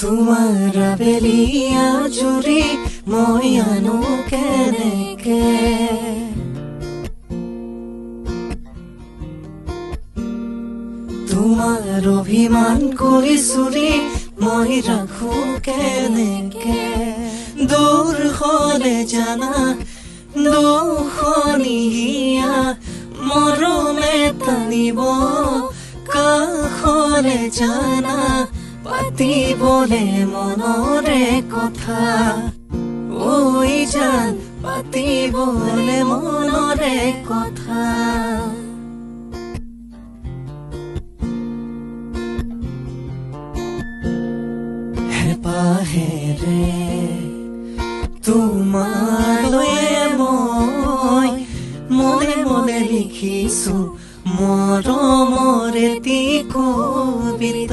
তোমাৰ আবেলিয়া জুৰি মই আনো কেনেকে তোমাৰ অভিমান কৰি চুৰি মই ৰাখো কেনেকে দূৰ হলে জানা দুখনিয়া মৰমে টানিব কাষলে জানা পাতিবলে মনৰে কথা ঐ জান পাতিবলে মনৰে কথা হেপাহেৰে তোমালৈ মই মনে মনে লিখিছো মৰমৰে তি কবিতা